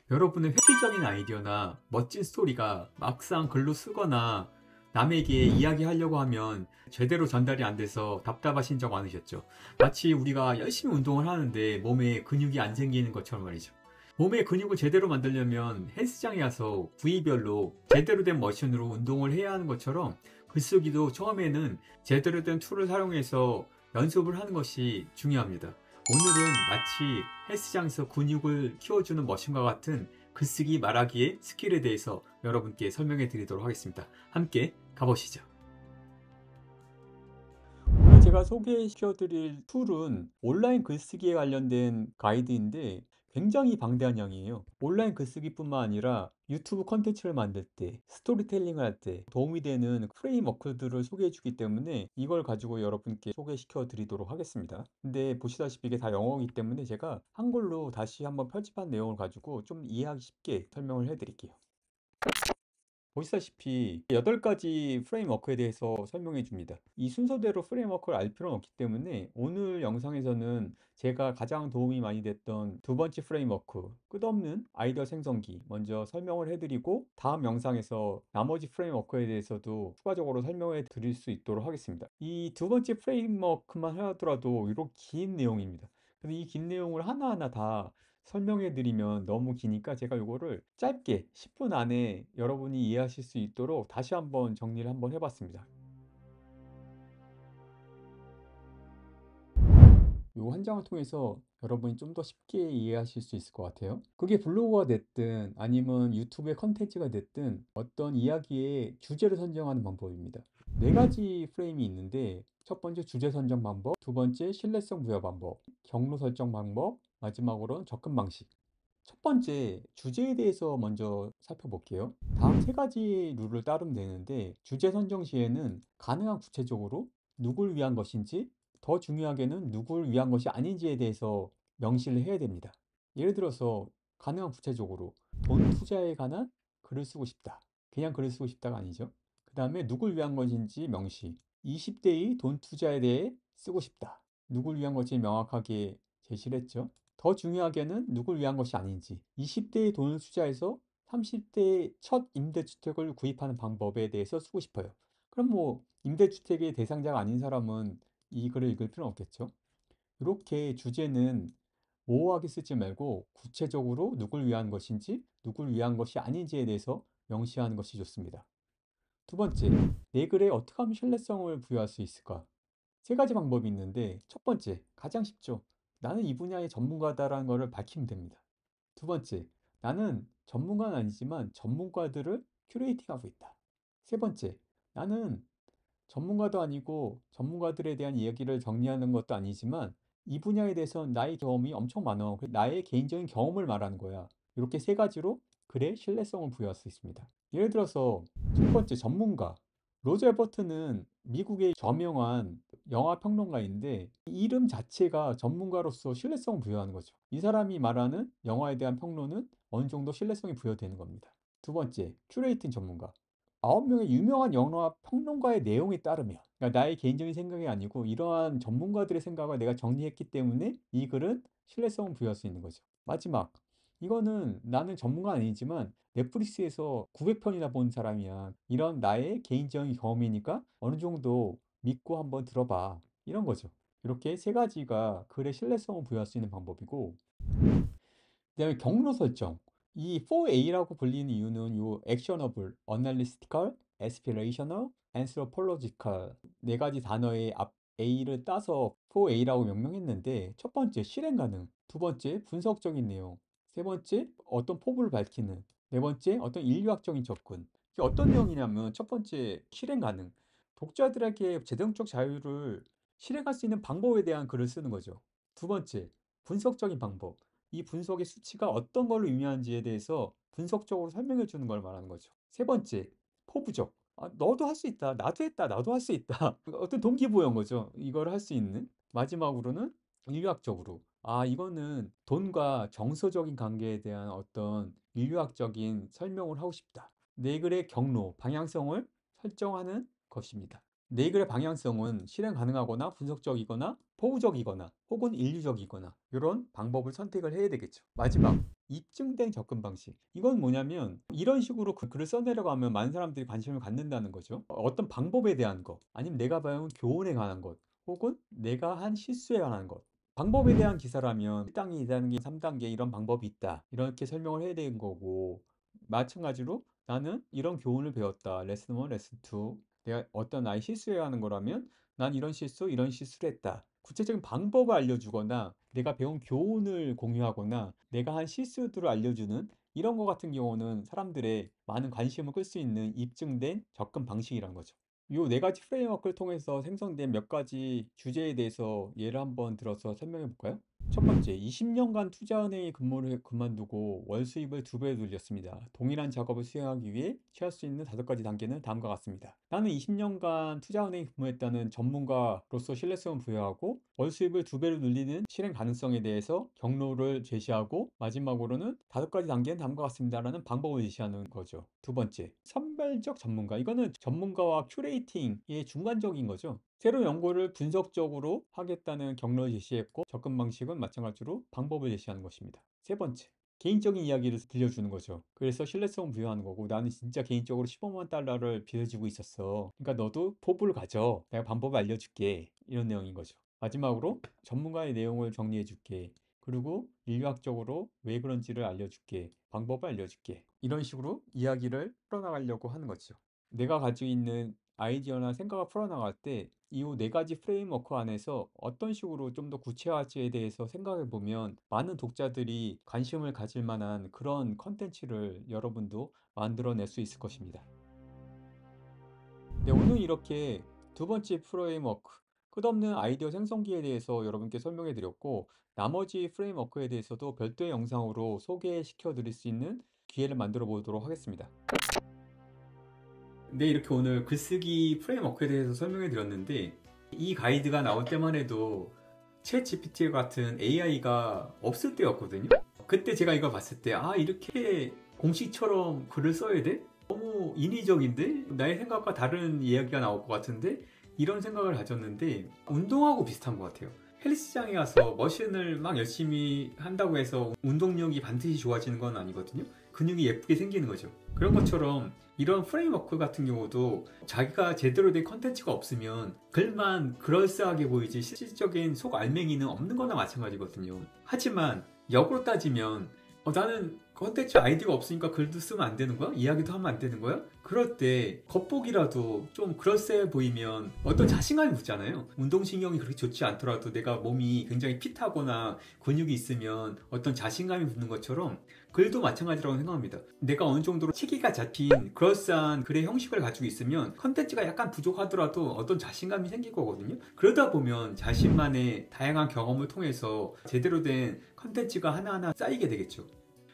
여러분의 획기적인 아이디어나 멋진 스토리가 막상 글로 쓰거나 남에게 이야기하려고 하면 제대로 전달이 안 돼서 답답하신 적 많으셨죠? 마치 우리가 열심히 운동을 하는데 몸에 근육이 안 생기는 것처럼 말이죠. 몸에 근육을 제대로 만들려면 헬스장에 가서 부위별로 제대로 된 머신으로 운동을 해야 하는 것처럼 글쓰기도 처음에는 제대로 된 툴을 사용해서 연습을 하는 것이 중요합니다. 오늘은 마치 헬스장에서 근육을 키워주는 머신과 같은 글쓰기 말하기의 스킬에 대해서 여러분께 설명해 드리도록 하겠습니다. 함께 가보시죠. 오늘 제가 소개시켜 드릴 툴은 온라인 글쓰기에 관련된 가이드인데 굉장히 방대한 양이에요. 온라인 글쓰기뿐만 아니라 유튜브 컨텐츠를 만들 때, 스토리텔링을 할 때 도움이 되는 프레임워크들을 소개해 주기 때문에 이걸 가지고 여러분께 소개시켜 드리도록 하겠습니다. 근데 보시다시피 이게 다 영어이기 때문에 제가 한글로 다시 한번 편집한 내용을 가지고 좀 이해하기 쉽게 설명을 해 드릴게요. 보시다시피 8가지 프레임워크에 대해서 설명해 줍니다. 이 순서대로 프레임워크를 알 필요는 없기 때문에 오늘 영상에서는 제가 가장 도움이 많이 됐던 두 번째 프레임워크, 끝없는 아이디어 생성기 먼저 설명을 해드리고 다음 영상에서 나머지 프레임워크에 대해서도 추가적으로 설명해 드릴 수 있도록 하겠습니다. 이 두 번째 프레임워크만 하더라도 이렇게 긴 내용입니다. 근데 이 긴 내용을 하나하나 다 설명해 드리면 너무 기니까 제가 요거를 짧게 10분 안에 여러분이 이해하실 수 있도록 다시 한번 정리를 한번 해 봤습니다. 요 한 장을 통해서 여러분이 좀 더 쉽게 이해하실 수 있을 것 같아요. 그게 블로그가 됐든 아니면 유튜브의 컨텐츠가 됐든 어떤 이야기의 주제를 선정하는 방법입니다. 네 가지 프레임이 있는데 첫 번째 주제 선정 방법, 두 번째 신뢰성 부여 방법, 경로 설정 방법, 마지막으로는 접근 방식. 첫 번째, 주제에 대해서 먼저 살펴볼게요. 다음 세 가지 룰을 따르면 되는데, 주제 선정 시에는 가능한 구체적으로 누굴 위한 것인지, 더 중요하게는 누굴 위한 것이 아닌지에 대해서 명시를 해야 됩니다. 예를 들어서, 가능한 구체적으로 돈 투자에 관한 글을 쓰고 싶다. 그냥 글을 쓰고 싶다가 아니죠. 그 다음에 누굴 위한 것인지 명시. 20대의 돈 투자에 대해 쓰고 싶다. 누굴 위한 것인지 명확하게 제시를 했죠. 더 중요하게는 누굴 위한 것이 아닌지 20대의 돈을 투자해서 30대의 첫 임대주택을 구입하는 방법에 대해서 쓰고 싶어요. 그럼 뭐 임대주택의 대상자가 아닌 사람은 이 글을 읽을 필요는 없겠죠. 이렇게 주제는 모호하게 쓰지 말고 구체적으로 누굴 위한 것인지 누굴 위한 것이 아닌지에 대해서 명시하는 것이 좋습니다. 두 번째, 내 글에 어떻게 하면 신뢰성을 부여할 수 있을까? 세 가지 방법이 있는데 첫 번째, 가장 쉽죠. 나는 이 분야의 전문가다라는 것을 밝히면 됩니다. 두 번째, 나는 전문가는 아니지만 전문가들을 큐레이팅하고 있다. 세 번째, 나는 전문가도 아니고 전문가들에 대한 이야기를 정리하는 것도 아니지만 이 분야에 대해서는 나의 경험이 엄청 많아. 나의 개인적인 경험을 말하는 거야. 이렇게 세 가지로 글에 신뢰성을 부여할 수 있습니다. 예를 들어서 첫 번째 전문가. 로저 에버트는 미국의 저명한 영화 평론가인데 이 이름 자체가 전문가로서 신뢰성을 부여하는 거죠. 이 사람이 말하는 영화에 대한 평론은 어느 정도 신뢰성이 부여되는 겁니다. 두 번째, 큐레이팅 전문가. 9명의 유명한 영화 평론가의 내용에 따르면, 그러니까 나의 개인적인 생각이 아니고 이러한 전문가들의 생각을 내가 정리했기 때문에 이 글은 신뢰성을 부여할 수 있는 거죠. 마지막, 이거는 나는 전문가 아니지만 넷플릭스에서 900편이나 본 사람이야. 이런 나의 개인적인 경험이니까 어느 정도 믿고 한번 들어봐. 이런 거죠. 이렇게 세 가지가 글의 신뢰성을 부여할 수 있는 방법이고, 그다음에 경로 설정. 이 4A라고 불리는 이유는 요 actionable, analytical, aspirational, anthropological 네 가지 단어의 앞 A를 따서 4A라고 명명했는데 첫 번째 실행 가능, 두 번째 분석적인 내용, 세 번째 어떤 포부를 밝히는, 네 번째 어떤 인류학적인 접근. 이게 어떤 내용이냐면 첫 번째 실행 가능. 독자들에게 재정적 자유를 실행할 수 있는 방법에 대한 글을 쓰는 거죠. 두 번째 분석적인 방법. 이 분석의 수치가 어떤 걸 의미하는지에 대해서 분석적으로 설명해 주는 걸 말하는 거죠. 세 번째, 포부적. 아, 너도 할 수 있다. 나도 했다. 나도 할 수 있다. 어떤 동기부여인 거죠. 이걸 할 수 있는. 마지막으로는 인류학적으로. 아, 이거는 돈과 정서적인 관계에 대한 어떤 인류학적인 설명을 하고 싶다. 내 글의 경로, 방향성을 설정하는 것입니다. 내 글의 방향성은 실행 가능하거나 분석적이거나 포부적이거나 혹은 인류적이거나 이런 방법을 선택을 해야 되겠죠. 마지막, 입증된 접근 방식. 이건 뭐냐면 이런 식으로 글을 써내려가면 많은 사람들이 관심을 갖는다는 거죠. 어떤 방법에 대한 것, 아니면 내가 배운 교훈에 관한 것, 혹은 내가 한 실수에 관한 것. 방법에 대한 기사라면 1단계, 2단계, 3단계 이런 방법이 있다. 이렇게 설명을 해야 되는 거고, 마찬가지로 나는 이런 교훈을 배웠다. 레슨 1, 레슨 2. 내가 어떤 나의 실수에 하는 거라면 난 이런 실수, 이런 실수를 했다. 구체적인 방법을 알려주거나 내가 배운 교훈을 공유하거나 내가 한 실수들을 알려주는 이런 거 같은 경우는 사람들의 많은 관심을 끌 수 있는 입증된 접근 방식이란 거죠. 요 네 가지 프레임워크를 통해서 생성된 몇 가지 주제에 대해서 예를 한번 들어서 설명해 볼까요? 첫 번째, 20년간 투자은행에 근무를 그만두고 월 수입을 2배 늘렸습니다. 동일한 작업을 수행하기 위해 취할 수 있는 5가지 단계는 다음과 같습니다. 나는 20년간 투자은행에 근무했다는 전문가로서 신뢰성을 부여하고 월 수입을 2배로 늘리는 실행 가능성에 대해서 경로를 제시하고 마지막으로는 5가지 단계는 다음과 같습니다라는 방법을 제시하는 거죠. 두 번째, 선별적 전문가. 이거는 전문가와 큐레이팅의 중간적인 거죠. 새로운 연구를 분석적으로 하겠다는 경로를 제시했고 접근 방식은 마찬가지로 방법을 제시하는 것입니다. 세 번째, 개인적인 이야기를 들려주는 거죠. 그래서 신뢰성을 부여하는 거고 나는 진짜 개인적으로 15만 달러를 빌려주고 있었어. 그러니까 너도 포부를 가져. 내가 방법을 알려줄게. 이런 내용인 거죠. 마지막으로 전문가의 내용을 정리해 줄게. 그리고 인류학적으로 왜 그런지를 알려줄게. 방법을 알려줄게. 이런 식으로 이야기를 풀어나가려고 하는 거죠. 내가 가지고 있는 아이디어나 생각을 풀어나갈 때 이 네 가지 프레임워크 안에서 어떤 식으로 좀 더 구체화할지에 대해서 생각해 보면 많은 독자들이 관심을 가질 만한 그런 컨텐츠를 여러분도 만들어낼 수 있을 것입니다. 네, 오늘 이렇게 두 번째 프레임워크, 끝없는 아이디어 생성기에 대해서 여러분께 설명해 드렸고, 나머지 프레임워크에 대해서도 별도의 영상으로 소개시켜 드릴 수 있는 기회를 만들어 보도록 하겠습니다. 네, 이렇게 오늘 글쓰기 프레임워크에 대해서 설명해 드렸는데, 이 가이드가 나올 때만 해도 챗 GPT 같은 AI가 없을 때였거든요. 그때 제가 이걸 봤을 때, 아, 이렇게 공식처럼 글을 써야 돼? 너무 인위적인데? 나의 생각과 다른 이야기가 나올 것 같은데? 이런 생각을 가졌는데, 운동하고 비슷한 것 같아요. 헬스장에 가서 머신을 막 열심히 한다고 해서 운동력이 반드시 좋아지는 건 아니거든요. 근육이 예쁘게 생기는 거죠. 그런 것처럼 이런 프레임워크 같은 경우도 자기가 제대로 된 컨텐츠가 없으면 글만 그럴싸하게 보이지 실질적인 속 알맹이는 없는 거나 마찬가지거든요. 하지만 역으로 따지면 나는 컨텐츠 아이디어가 없으니까 글도 쓰면 안 되는 거야? 이야기도 하면 안 되는 거야? 그럴 때 겉보기라도 좀 그럴싸해 보이면 어떤 자신감이 붙잖아요. 운동신경이 그렇게 좋지 않더라도 내가 몸이 굉장히 핏하거나 근육이 있으면 어떤 자신감이 붙는 것처럼 글도 마찬가지라고 생각합니다. 내가 어느 정도로 체계가 잡힌 그럴싸한 글의 형식을 가지고 있으면 컨텐츠가 약간 부족하더라도 어떤 자신감이 생길 거거든요. 그러다 보면 자신만의 다양한 경험을 통해서 제대로 된 컨텐츠가 하나하나 쌓이게 되겠죠.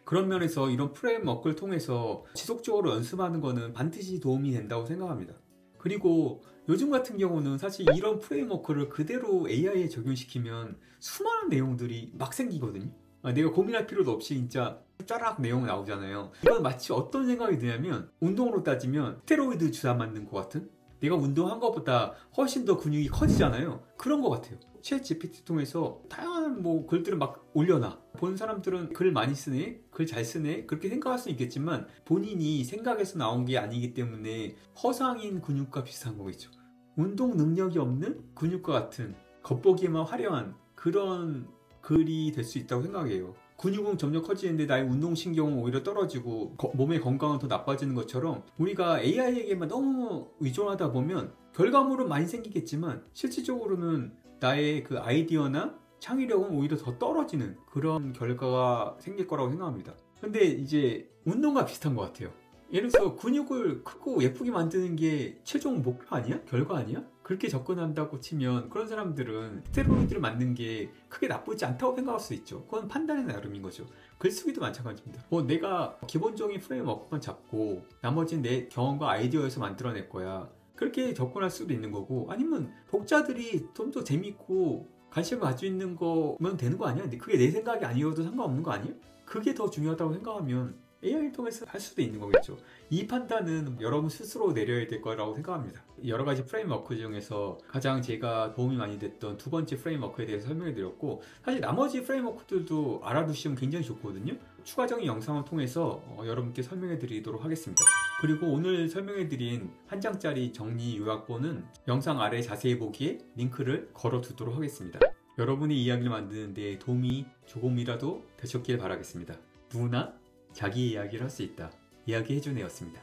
그런 면에서 이런 프레임워크를 통해서 지속적으로 연습하는 거는 반드시 도움이 된다고 생각합니다. 그리고 요즘 같은 경우는 사실 이런 프레임워크를 그대로 AI에 적용시키면 수많은 내용들이 막 생기거든요. 내가 고민할 필요도 없이 진짜 쫙 내용 나오잖아요. 이건 마치 어떤 생각이 드냐면 운동으로 따지면 스테로이드 주사 맞는 것 같은? 내가 운동한 것보다 훨씬 더 근육이 커지잖아요. 그런 것 같아요. 챗 GPT 통해서 다양한 글들을 막 올려놔. 보는 사람들은 글 많이 쓰네, 글 잘 쓰네 그렇게 생각할 수 있겠지만 본인이 생각해서 나온 게 아니기 때문에 허상인 근육과 비슷한 거겠죠. 운동 능력이 없는 근육과 같은 겉보기에만 화려한 그런 글이 될 수 있다고 생각해요. 근육은 점점 커지는데 나의 운동신경은 오히려 떨어지고 몸의 건강은 더 나빠지는 것처럼 우리가 AI에게만 너무 의존하다 보면 결과물은 많이 생기겠지만 실질적으로는 나의 그 아이디어나 창의력은 오히려 더 떨어지는 그런 결과가 생길 거라고 생각합니다. 근데 이제 운동과 비슷한 것 같아요. 예를 들어서 근육을 크고 예쁘게 만드는 게 최종 목표 아니야? 결과 아니야? 그렇게 접근한다고 치면 그런 사람들은 스테로이드를 맞는 게 크게 나쁘지 않다고 생각할 수 있죠. 그건 판단의 나름인 거죠. 글쓰기도 마찬가지입니다. 내가 기본적인 프레임워크만 잡고 나머지는 내 경험과 아이디어에서 만들어낼 거야. 그렇게 접근할 수도 있는 거고 아니면 독자들이 좀 더 재밌고 관심을 가지고 있는 거면 되는 거 아니야? 근데 그게 내 생각이 아니어도 상관없는 거 아니야? 그게 더 중요하다고 생각하면 AI를 통해서 할 수도 있는 거겠죠. 이 판단은 여러분 스스로 내려야 될 거라고 생각합니다. 여러 가지 프레임워크 중에서 가장 제가 도움이 많이 됐던 두 번째 프레임워크에 대해서 설명해 드렸고, 사실 나머지 프레임워크들도 알아두시면 굉장히 좋거든요. 추가적인 영상을 통해서 여러분께 설명해 드리도록 하겠습니다. 그리고 오늘 설명해 드린 한 장짜리 정리 요약본은 영상 아래 자세히 보기에 링크를 걸어 두도록 하겠습니다. 여러분의 이야기를 만드는 데 도움이 조금이라도 되셨길 바라겠습니다. 누구나 자기 이야기를 할 수 있다. 이야기해준 애였습니다.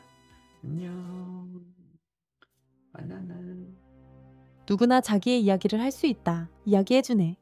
안녕. 바나나. 누구나 자기의 이야기를 할 수 있다. 이야기해주네.